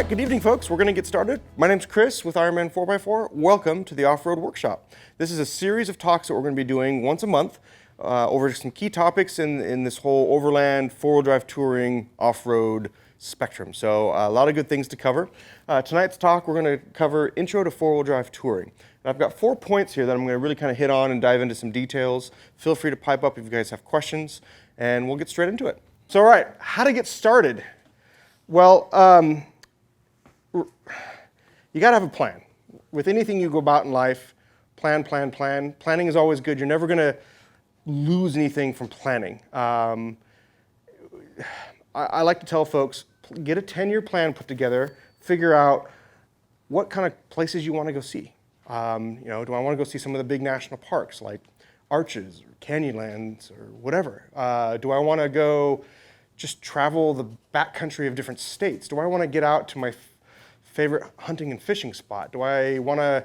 right, good evening, folks. We're going to get started. My name's Chris with Ironman 4x4. Welcome to the Offroad Workshop. This is a series of talks that we're going to be doing once a month over some key topics in this whole overland, four-wheel drive touring, off-road spectrum. So a lot of good things to cover. Tonight's talk, we're going to cover intro to four-wheel drive touring. And I've got 4 points here that I'm going to really kind of hit on and dive into some details. Feel free to pipe up if you guys have questions, and we'll get straight into it. So all right, how to get started? Well, you got to have a plan. With anything you go about in life, plan. Planning is always good. You're never going to lose anything from planning. I like to tell folks, get a 10-year plan put together, figure out what kind of places you want to go see. Do I want to go see some of the big national parks like Arches or Canyonlands or whatever? Do I want to go just travel the backcountry of different states? Do I want to get out to my favorite hunting and fishing spot? Do I want to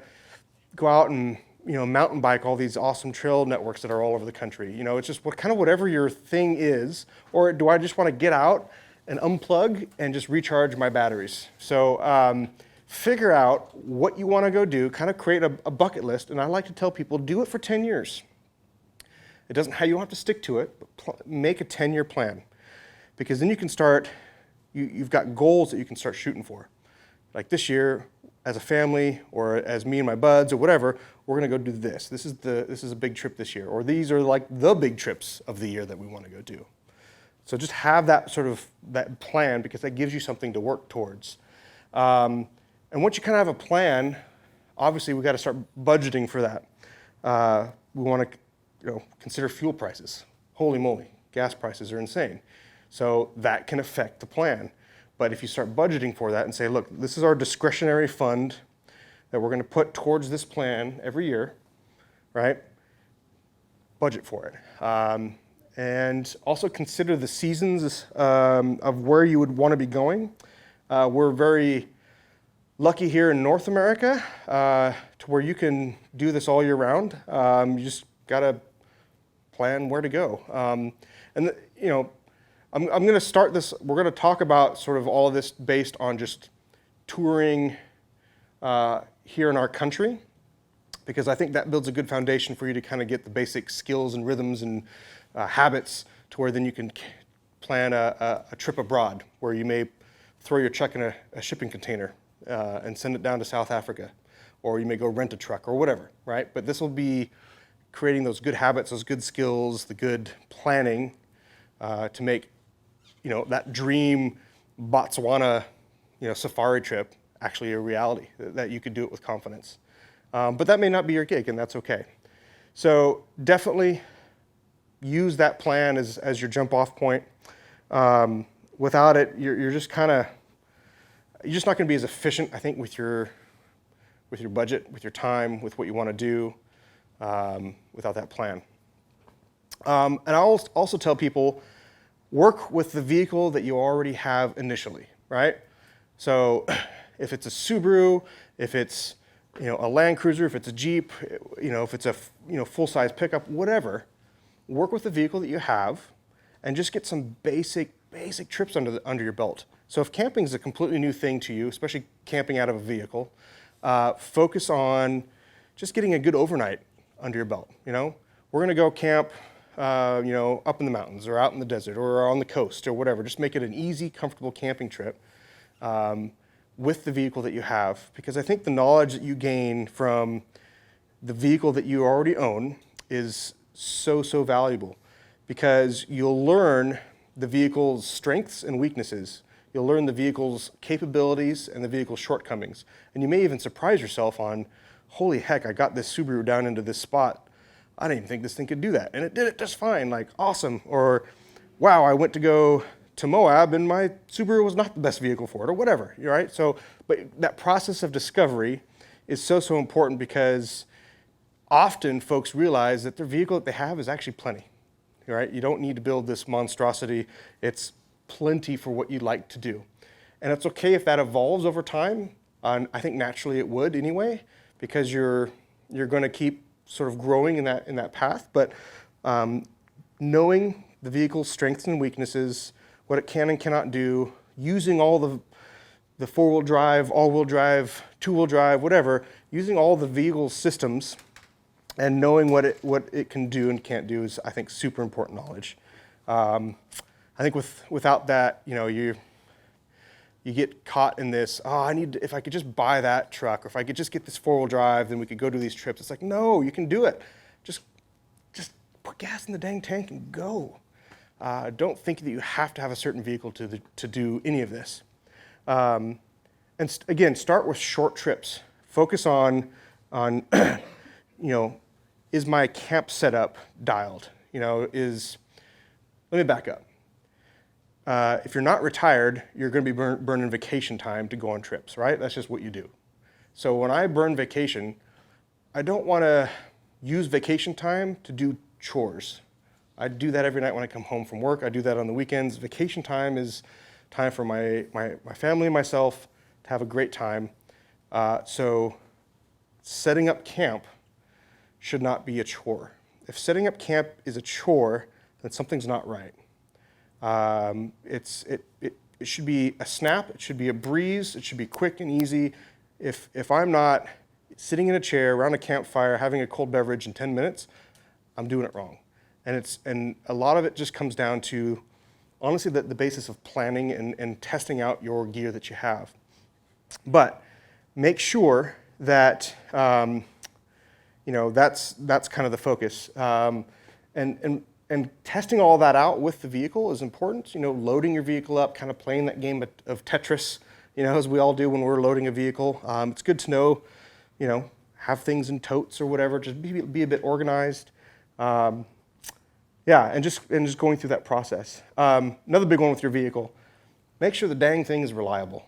go out and mountain bike all these awesome trail networks that are all over the country? It's just whatever your thing is. Or do I just want to get out and unplug and just recharge my batteries? So figure out what you want to go do, kind of create a bucket list. And I like to tell people, do it for 10 years. You don't have to stick to it, but make a 10-year plan. Because then you can start, you've got goals that you can start shooting for. Like this year, as a family, or as me and my buds, or whatever, we're going to go do this. This is a big trip this year, or these are like the big trips of the year that we want to go do. So just have that that plan, because that gives you something to work towards. And once you kind of have a plan, obviously we got to start budgeting for that. We want to consider fuel prices. Holy moly, gas prices are insane. So that can affect the plan. But if you start budgeting for that and say, look, this is our discretionary fund that we're going to put towards this plan every year, right? Budget for it. And also consider the seasons of where you would want to be going. We're very lucky here in North America to where you can do this all year round. You just got to plan where to go. I'm going to start this, we're going to talk about sort of all of this based on just touring here in our country, because I think that builds a good foundation for you to kind of get the basic skills and rhythms and habits to where then you can plan a trip abroad where you may throw your truck in a shipping container and send it down to South Africa, or you may go rent a truck or whatever, right? But this will be creating those good habits, those good skills, the good planning to make that dream Botswana, safari trip actually a reality, that you could do it with confidence. But that may not be your gig, and that's okay. So definitely use that plan as your jump off point. Without it, you're just not going to be as efficient, I think, with your budget, with your time, with what you want to do, without that plan. And I'll also tell people, work with the vehicle that you already have initially, right? So if it's a Subaru, if it's a Land Cruiser, if it's a Jeep, if it's a full-size pickup, whatever, work with the vehicle that you have and just get some basic trips under your belt. So if camping is a completely new thing to you, especially camping out of a vehicle, focus on just getting a good overnight under your belt. We're going to go camp up in the mountains or out in the desert or on the coast or whatever. Just make it an easy, comfortable camping trip with the vehicle that you have, because I think the knowledge that you gain from the vehicle that you already own is so valuable, because you'll learn the vehicle's strengths and weaknesses. You'll learn the vehicle's capabilities and the vehicle's shortcomings. And you may even surprise yourself on, holy heck, I got this Subaru down into this spot. I didn't even think this thing could do that. And it did it just fine, like awesome. Or, wow, I went to go to Moab and my Subaru was not the best vehicle for it, or whatever, right? So, but that process of discovery is so important, because often folks realize that their vehicle that they have is actually plenty, right? You don't need to build this monstrosity. It's plenty for what you'd like to do. And it's okay if that evolves over time. I think naturally it would anyway, because you're going to keep sort of growing in that path. But knowing the vehicle's strengths and weaknesses, what it can and cannot do, using all the four-wheel drive, all-wheel drive, two-wheel drive, whatever, using all the vehicle systems and knowing what it can do and can't do is, I think, super important knowledge. I think without that, you get caught in this, if I could just buy that truck, or if I could just get this four-wheel drive, then we could go do these trips. It's like, no, you can do it. Just put gas in the dang tank and go. Don't think that you have to have a certain vehicle to do any of this. And again, start with short trips. Focus on is my camp setup dialed? Let me back up. If you're not retired, you're going to be burning vacation time to go on trips, right? That's just what you do. So when I burn vacation, I don't want to use vacation time to do chores. I do that every night when I come home from work. I do that on the weekends. Vacation time is time for my family and myself to have a great time. So setting up camp should not be a chore. If setting up camp is a chore, then something's not right. It should be a snap. It should be a breeze. It should be quick and easy. If I'm not sitting in a chair around a campfire having a cold beverage in 10 minutes, I'm doing it wrong. And a lot of it just comes down to, honestly, the basis of planning and testing out your gear that you have. But make sure that that's kind of the focus. And testing all that out with the vehicle is important. Loading your vehicle up, kind of playing that game of Tetris, as we all do when we're loading a vehicle. It's good to know, have things in totes or whatever. Just be a bit organized. And just going through that process. Another big one with your vehicle: make sure the dang thing is reliable.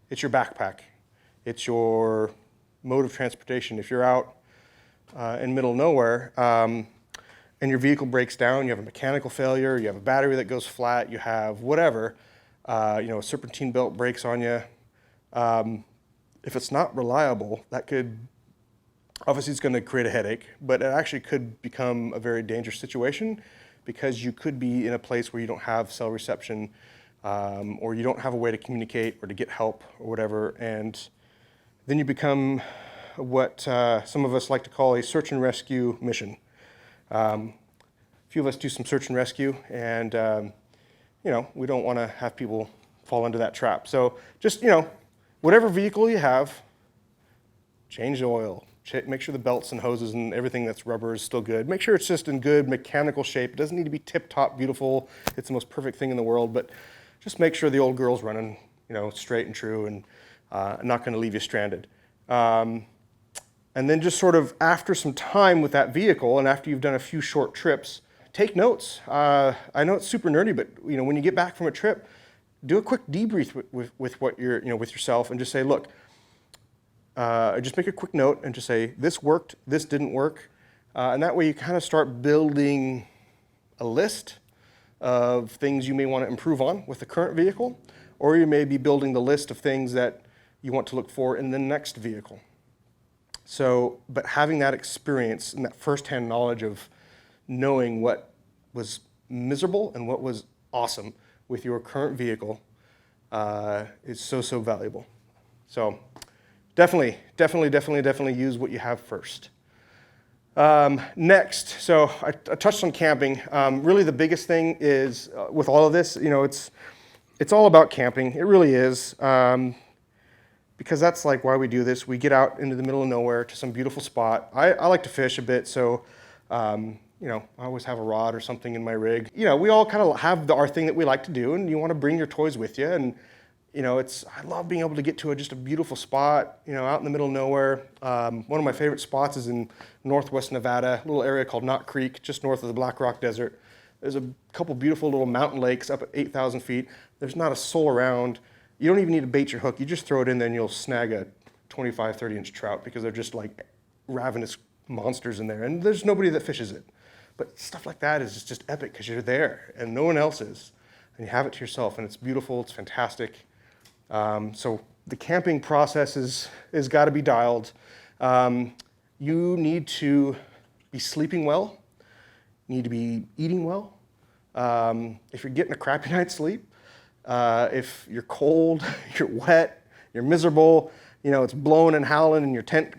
It's your backpack. It's your mode of transportation. If you're out in middle of nowhere, and your vehicle breaks down, you have a mechanical failure, you have a battery that goes flat, you have whatever, a serpentine belt breaks on you. If it's not reliable, that could, obviously it's going to create a headache, but it actually could become a very dangerous situation because you could be in a place where you don't have cell reception, or you don't have a way to communicate or to get help or whatever, and then you become what some of us like to call a search and rescue mission. A few of us do some search and rescue, and we don't want to have people fall into that trap. So just whatever vehicle you have, change the oil. Make sure the belts and hoses and everything that's rubber is still good. Make sure it's just in good mechanical shape. It doesn't need to be tip-top beautiful. It's the most perfect thing in the world, but just make sure the old girl's running straight and true and not going to leave you stranded. And then just sort of after some time with that vehicle and after you've done a few short trips, take notes. I know it's super nerdy, but when you get back from a trip, do a quick debrief with what you're, with yourself, and just say, look, just make a quick note and just say, this worked, this didn't work. And that way you kind of start building a list of things you may want to improve on with the current vehicle, or you may be building the list of things that you want to look for in the next vehicle. So, but having that experience and that firsthand knowledge of knowing what was miserable and what was awesome with your current vehicle is so valuable. So definitely use what you have first. Next, so I touched on camping. Really the biggest thing is with all of this, it's all about camping. It really is. Because that's like why we do this. We get out into the middle of nowhere to some beautiful spot. I like to fish a bit, so I always have a rod or something in my rig. We all kind of have our thing that we like to do, and you want to bring your toys with you. And I love being able to get to just a beautiful spot, out in the middle of nowhere. One of my favorite spots is in northwest Nevada, a little area called Knott Creek, just north of the Black Rock Desert. There's a couple beautiful little mountain lakes up at 8,000 feet. There's not a soul around. You don't even need to bait your hook. You just throw it in there and you'll snag a 25, 30-inch trout because they're just like ravenous monsters in there. And there's nobody that fishes it. But stuff like that is just epic because you're there and no one else is. And you have it to yourself, and it's beautiful, it's fantastic. So the camping process is got to be dialed. You need to be sleeping well. You need to be eating well. If you're getting a crappy night's sleep, If you're cold, you're wet, you're miserable, it's blowing and howling and your tent,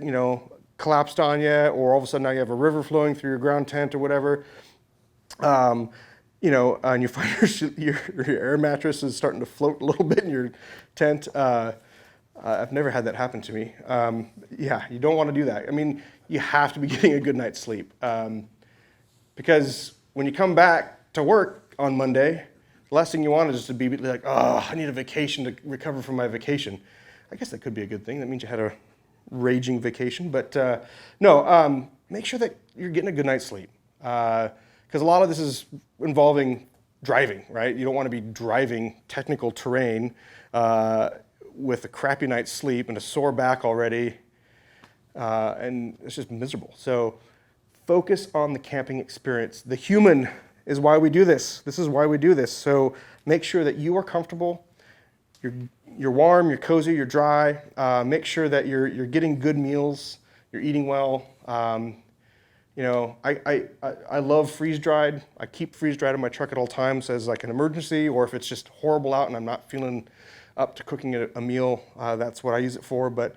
collapsed on you, or all of a sudden now you have a river flowing through your ground tent or whatever, and you find your air mattress is starting to float a little bit in your tent. I've never had that happen to me. Yeah, you don't want to do that. I mean, you have to be getting a good night's sleep. Because when you come back to work on Monday, the last thing you want is just to be like, oh, I need a vacation to recover from my vacation. I guess that could be a good thing. That means you had a raging vacation. But no, make sure that you're getting a good night's sleep. Because a lot of this is involving driving, right? You don't want to be driving technical terrain with a crappy night's sleep and a sore back already, and it's just miserable. So focus on the camping experience. The human is why we do this. This is why we do this. So make sure that you are comfortable, you're warm, you're cozy, you're dry. Make sure that you're getting good meals, you're eating well. I love freeze-dried. I keep freeze-dried in my truck at all times as like an emergency, or if it's just horrible out and I'm not feeling up to cooking a meal, that's what I use it for. But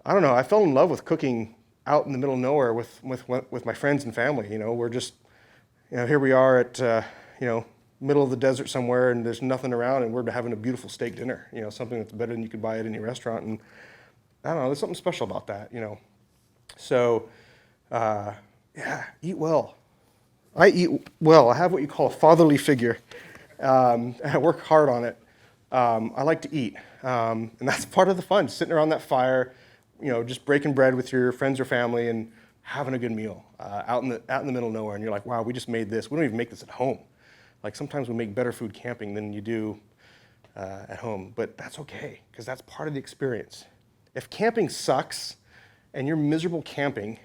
I don't know, I fell in love with cooking out in the middle of nowhere with my friends and family. We're just, here we are at, middle of the desert somewhere, and there's nothing around, and we're having a beautiful steak dinner, something that's better than you could buy at any restaurant. And I don't know, there's something special about that, So, yeah, eat well. I eat well. I have what you call a fatherly figure. I work hard on it. I like to eat, and that's part of the fun, sitting around that fire, just breaking bread with your friends or family and having a good meal out in the middle of nowhere. And you're like, wow, we just made this. We don't even make this at home. Like sometimes we make better food camping than you do at home, but that's okay because that's part of the experience. If camping sucks and you're miserable camping,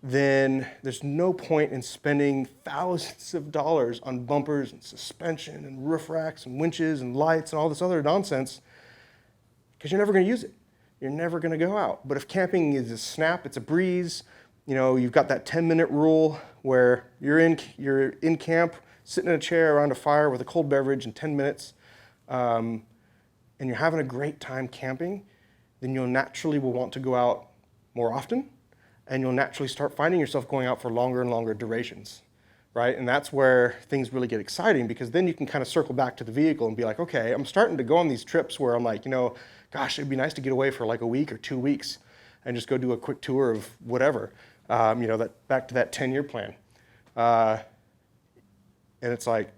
then there's no point in spending thousands of dollars on bumpers and suspension and roof racks and winches and lights and all this other nonsense because you're never going to use it. You're never going to go out. But if camping is a snap, it's a breeze, you've got that 10-minute rule where you're in camp, sitting in a chair around a fire with a cold beverage in 10 minutes, and you're having a great time camping, then you'll naturally will want to go out more often. And you'll naturally start finding yourself going out for longer and longer durations, right? And that's where things really get exciting because then you can kind of circle back to the vehicle and be like, okay, I'm starting to go on these trips where I'm like, gosh, it'd be nice to get away for like a week or 2 weeks and just go do a quick tour of whatever, that back to that 10-year plan. And it's like,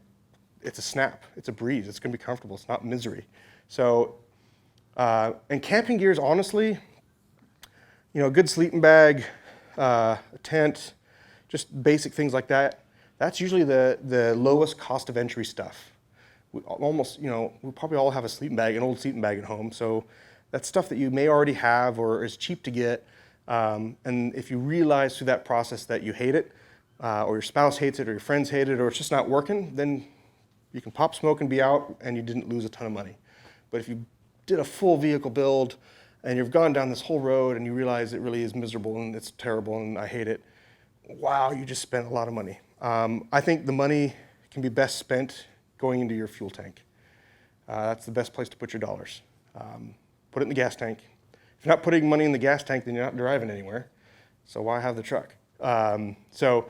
it's a snap, it's a breeze, it's gonna be comfortable, it's not misery. So, and camping gear is honestly, a good sleeping bag, a tent, just basic things like that. That's usually the lowest cost of entry stuff. We probably all have a sleeping bag, an old sleeping bag at home. So that's stuff that you may already have or is cheap to get. And if you realize through that process that you hate it, or your spouse hates it, or your friends hate it, or it's just not working, then you can pop smoke and be out and you didn't lose a ton of money. But if you did a full vehicle build, and you've gone down this whole road and you realize it really is miserable and it's terrible and I hate it, wow, you just spent a lot of money. I think the money can be best spent going into your fuel tank. That's the best place to put your dollars. Put it in the gas tank. If you're not putting money in the gas tank, then you're not driving anywhere. So why have the truck? So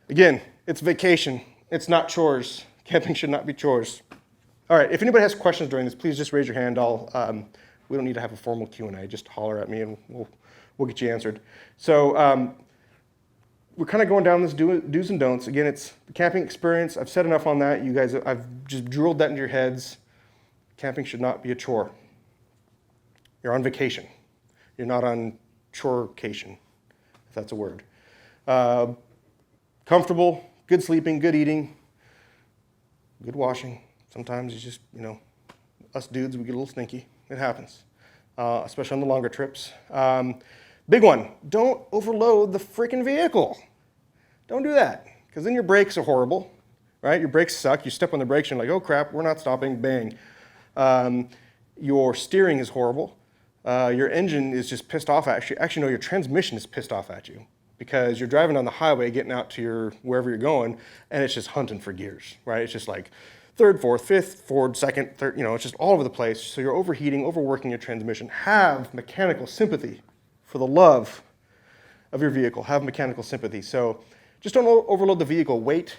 again, it's vacation. It's not chores. Camping should not be chores. All right, if anybody has questions during this, please just raise your hand. We don't need to have a formal Q&A. Just holler at me and we'll get you answered. So we're kind of going down this do's and don'ts. Again, it's the camping experience. I've said enough on that. You guys, I've just drilled that into your heads. Camping should not be a chore. You're on vacation. You're not on chorecation, if that's a word. Comfortable, good sleeping, good eating, good washing. Sometimes it's just, us dudes, we get a little stinky. It happens, especially on the longer trips. Big one, don't overload the freaking vehicle. Don't do that, because then your brakes are horrible, right? Your brakes suck. You step on the brakes and you're like, oh crap, we're not stopping, bang. Your steering is horrible. Your engine is just pissed off at you. Actually, no, your transmission is pissed off at you because you're driving on the highway, getting out to wherever you're going, and it's just hunting for gears, right? It's just like, third, fourth, fifth, forward, second, third, it's just all over the place. So you're overheating, overworking your transmission. Have mechanical sympathy. For the love of your vehicle, have mechanical sympathy. So just don't overload the vehicle. Weight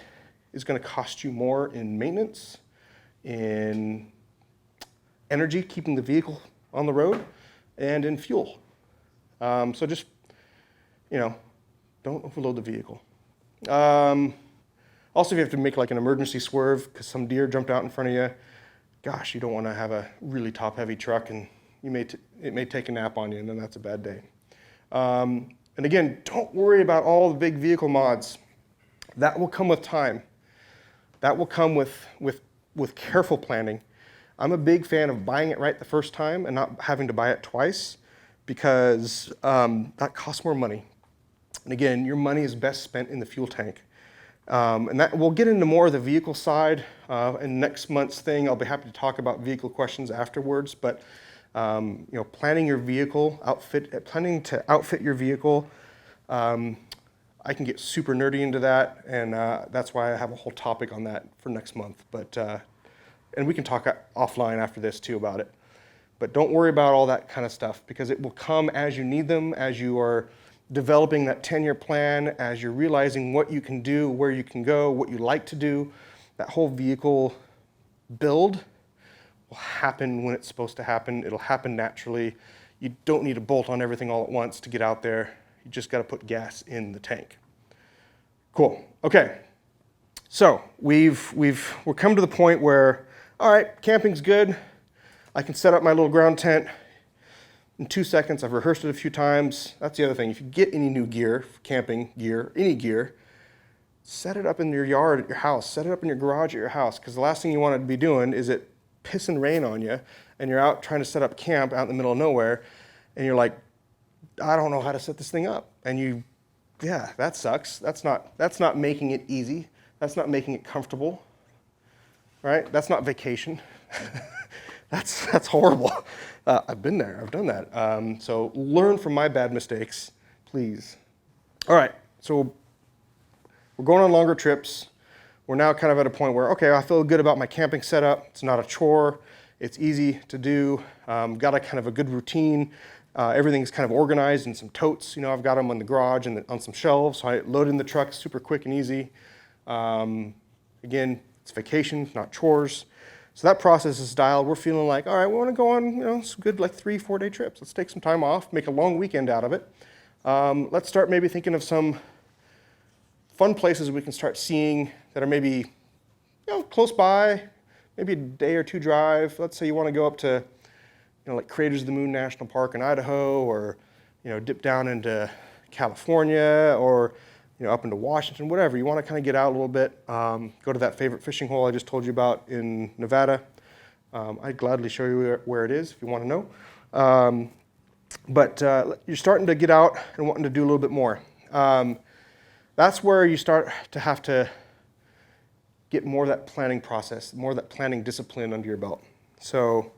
is going to cost you more in maintenance, in energy, keeping the vehicle on the road, and in fuel. So just, don't overload the vehicle. Also, if you have to make like an emergency swerve because some deer jumped out in front of you, gosh, you don't want to have a really top-heavy truck and it may take a nap on you, and then that's a bad day. And again, don't worry about all the big vehicle mods. That will come with time. That will come with careful planning. I'm a big fan of buying it right the first time and not having to buy it twice because that costs more money. And again, your money is best spent in the fuel tank. And that we'll get into more of the vehicle side in next month's thing. I'll be happy to talk about vehicle questions afterwards. But planning your vehicle, planning to outfit your vehicle, I can get super nerdy into that, and that's why I have a whole topic on that for next month. But and we can talk offline after this too about it. But don't worry about all that kind of stuff because it will come as you need them, as you are developing that 10-year plan, as you're realizing what you can do, where you can go, what you like to do. That whole vehicle build will happen when it's supposed to happen. It'll happen naturally. You don't need to bolt on everything all at once to get out there. You just got to put gas in the tank. Cool. Okay. So we're come to the point where, all right, camping's good. I can set up my little ground tent in 2 seconds. I've rehearsed it a few times. That's the other thing. If you get any new gear, camping gear, any gear, set it up in your yard at your house. Set it up in your garage at your house, because the last thing you want to be doing is it piss and rain on you, and you're out trying to set up camp out in the middle of nowhere, and you're like, I don't know how to set this thing up. And that sucks. That's not making it easy. That's not making it comfortable, right? That's not vacation. That's horrible. I've been there. I've done that. So learn from my bad mistakes, please. All right. So we're going on longer trips. We're now kind of at a point where, okay, I feel good about my camping setup. It's not a chore. It's easy to do. Got a kind of a good routine. Everything's kind of organized in some totes. I've got them in the garage and on some shelves. So I load in the truck super quick and easy. Again, it's vacation, not chores. So that process is dialed. We're feeling like, all right, we want to go on, some good 3-4 day trips. Let's take some time off, make a long weekend out of it. Let's start maybe thinking of some fun places we can start seeing that are maybe, close by, maybe a day or two drive. Let's say you want to go up to, like Craters of the Moon National Park in Idaho, or, dip down into California, or, up into Washington, whatever. You want to kind of get out a little bit, go to that favorite fishing hole I just told you about in Nevada. I'd gladly show you where it is if you want to know. But you're starting to get out and wanting to do a little bit more. That's where you start to have to get more of that planning process, more of that planning discipline under your belt. So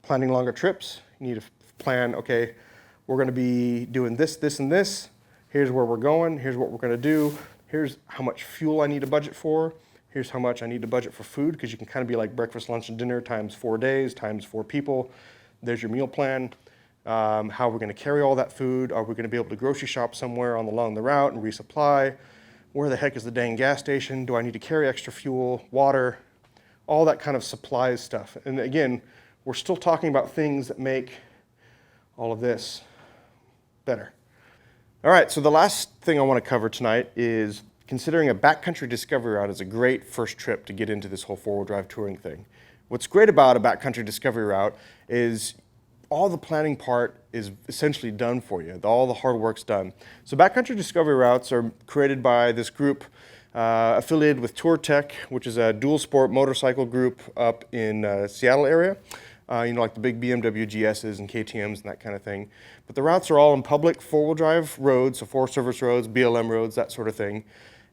planning longer trips, you need to plan, okay, we're going to be doing this, this, and this. Here's where we're going. Here's what we're going to do. Here's how much fuel I need to budget for. Here's how much I need to budget for food, because you can kind of be like breakfast, lunch, and dinner times 4 days, times 4 people. There's your meal plan. How we're going to carry all that food. Are we going to be able to grocery shop somewhere along the route and resupply? Where the heck is the dang gas station? Do I need to carry extra fuel, water, all that kind of supplies stuff? And again, we're still talking about things that make all of this better. All right, so the last thing I want to cover tonight is considering a backcountry discovery route is a great first trip to get into this whole four-wheel drive touring thing. What's great about a backcountry discovery route is all the planning part is essentially done for you. All the hard work's done. So backcountry discovery routes are created by this group affiliated with Tour Tech, which is a dual sport motorcycle group up in Seattle area. Like the big BMW GSs and KTMs and that kind of thing. But the routes are all in public four-wheel drive roads, so Forest Service roads, BLM roads, that sort of thing.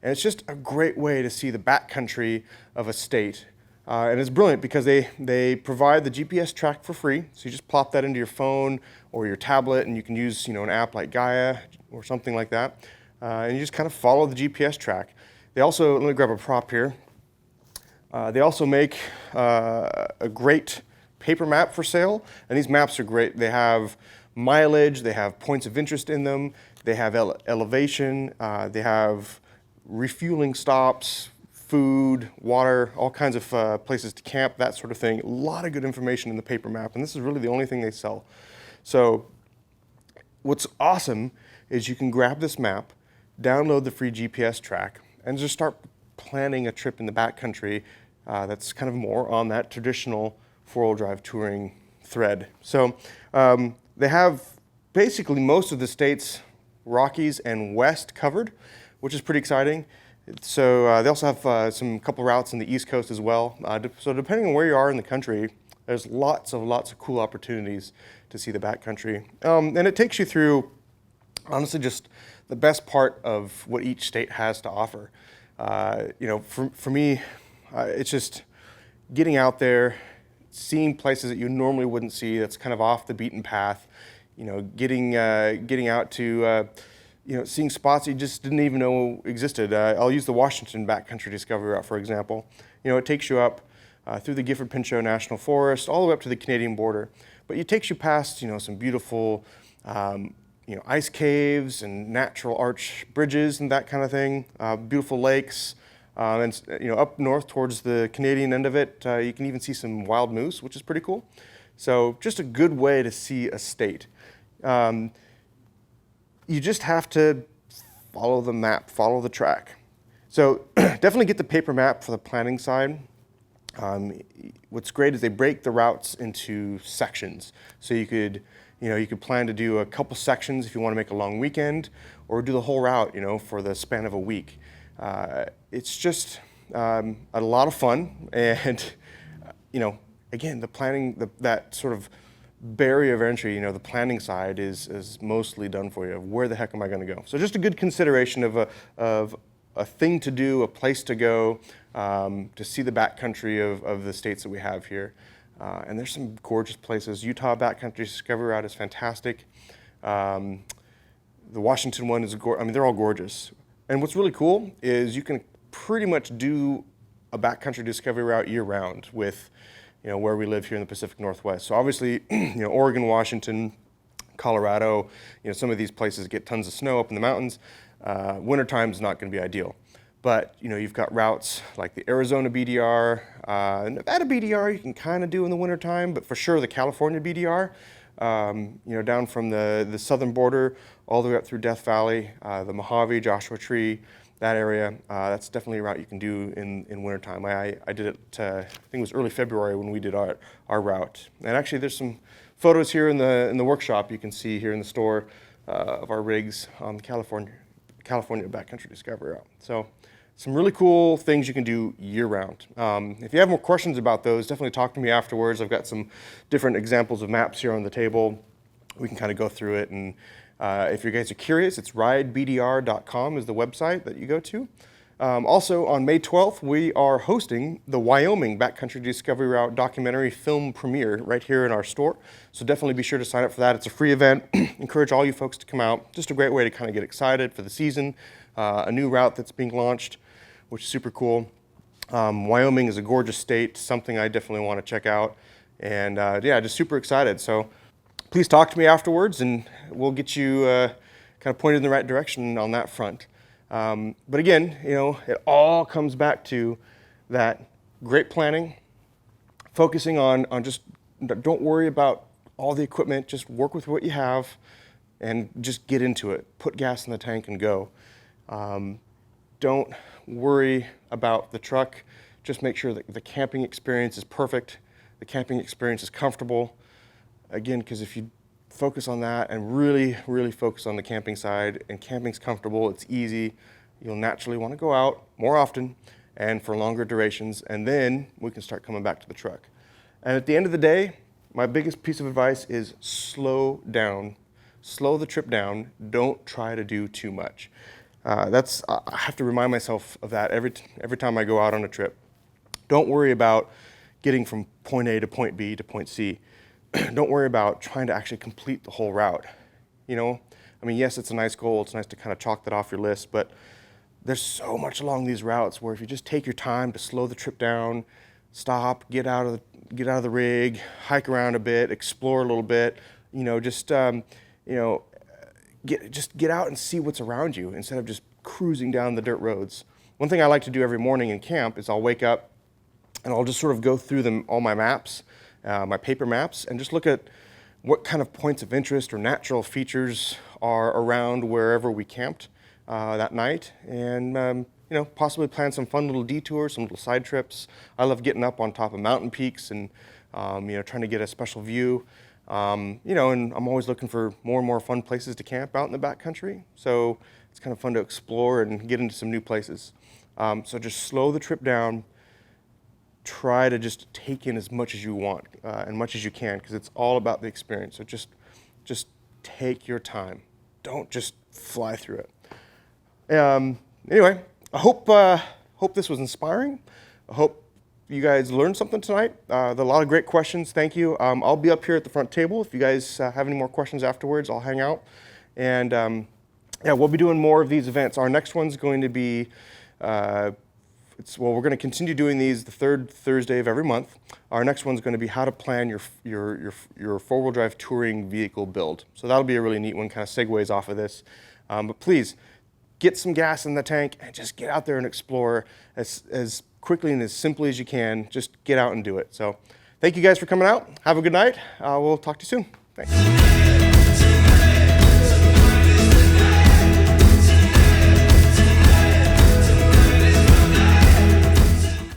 And it's just a great way to see the backcountry of a state. And it's brilliant because they provide the GPS track for free. So you just plop that into your phone or your tablet, and you can use an app like Gaia or something like that. And you just kind of follow the GPS track. They also, let me grab a prop here. They also make a great paper map for sale, and these maps are great. They have mileage, they have points of interest in them, they have elevation, they have refueling stops, food, water, all kinds of places to camp, that sort of thing. A lot of good information in the paper map, and this is really the only thing they sell. So what's awesome is you can grab this map, download the free GPS track, and just start planning a trip in the backcountry that's kind of more on that traditional four-wheel drive touring thread. So they have basically most of the states, Rockies and West, covered, which is pretty exciting. So they also have some couple routes in the East Coast as well. So depending on where you are in the country, there's lots of cool opportunities to see the backcountry. And it takes you through, honestly, just the best part of what each state has to offer. For me, it's just getting out there, seeing places that you normally wouldn't see, that's kind of off the beaten path. Getting out to seeing spots you just didn't even know existed. I'll use the Washington Backcountry Discovery Route, for example. It takes you up through the Gifford-Pinchot National Forest, all the way up to the Canadian border. But it takes you past, some beautiful, ice caves and natural arch bridges and that kind of thing, beautiful lakes. And up north towards the Canadian end of it, you can even see some wild moose, which is pretty cool. So just a good way to see a state. You just have to follow the map, follow the track. So definitely get the paper map for the planning side. What's great is they break the routes into sections. So you could plan to do a couple sections if you want to make a long weekend, or do the whole route, for the span of a week. It's just a lot of fun, and again, the planning, that sort of barrier of entry, the planning side is mostly done for you. Where the heck am I going to go? So just a good consideration of a thing to do, a place to go, to see the backcountry of the states that we have here. And there's some gorgeous places. Utah Backcountry Discovery Route is fantastic. The Washington one is they're all gorgeous. And what's really cool is you can pretty much do a backcountry discovery route year-round with, where we live here in the Pacific Northwest. So obviously, Oregon, Washington, Colorado, some of these places get tons of snow up in the mountains. Wintertime is not going to be ideal. But, you've got routes like the Arizona BDR, Nevada BDR you can kind of do in the wintertime, but for sure the California BDR, down from the southern border all the way up through Death Valley, the Mojave, Joshua Tree, that area, that's definitely a route you can do in wintertime. I did it, I think it was early February when we did our route. And actually there's some photos here in the workshop you can see here in the store of our rigs on the California Backcountry Discovery Route. So some really cool things you can do year-round. If you have more questions about those, definitely talk to me afterwards. I've got some different examples of maps here on the table. We can kind of go through it. And if you guys are curious, it's ridebdr.com is the website that you go to. Also, on May 12th, we are hosting the Wyoming Backcountry Discovery Route documentary film premiere right here in our store. So definitely be sure to sign up for that. It's a free event. Encourage all you folks to come out. Just a great way to kind of get excited for the season. A new route that's being launched, which is super cool. Wyoming is a gorgeous state, something I definitely want to check out. And just super excited. So please talk to me afterwards, and we'll get you kind of pointed in the right direction on that front. But again, it all comes back to that great planning, focusing on just don't worry about all the equipment, just work with what you have and just get into it. Put gas in the tank and go. Don't worry about the truck. Just make sure that the camping experience is perfect, the camping experience is comfortable. Again, because if you focus on that and really, really focus on the camping side, and camping's comfortable, it's easy, you'll naturally want to go out more often and for longer durations, and then we can start coming back to the truck. And at the end of the day, my biggest piece of advice is slow down. Slow the trip down. Don't try to do too much. I have to remind myself of that every time I go out on a trip. Don't worry about getting from point A to point B to point C. Don't worry about trying to actually complete the whole route. Yes, it's a nice goal. It's nice to kind of chalk that off your list, but there's so much along these routes where if you just take your time to slow the trip down, stop, get out of the rig, hike around a bit, explore a little bit, just get out and see what's around you instead of just cruising down the dirt roads. One thing I like to do every morning in camp is I'll wake up and I'll just sort of go through all my maps, my paper maps, and just look at what kind of points of interest or natural features are around wherever we camped that night, and possibly plan some fun little detours, some little side trips. I love getting up on top of mountain peaks and trying to get a special view. And I'm always looking for more and more fun places to camp out in the backcountry. So it's kind of fun to explore and get into some new places. So just slow the trip down. Try to just take in as much as you want and much as you can, because it's all about the experience. So just take your time. Don't just fly through it. Anyway, I hope this was inspiring. I hope you guys learned something tonight. There are a lot of great questions. Thank you. I'll be up here at the front table. If you guys have any more questions afterwards, I'll hang out. And we'll be doing more of these events. Our next one's going to be we're going to continue doing these the third Thursday of every month. Our next one's going to be how to plan your four-wheel drive touring vehicle build. So that'll be a really neat one, kind of segues off of this. But please, get some gas in the tank and just get out there and explore as quickly and as simply as you can. Just get out and do it. So thank you guys for coming out. Have a good night. We'll talk to you soon. Thanks.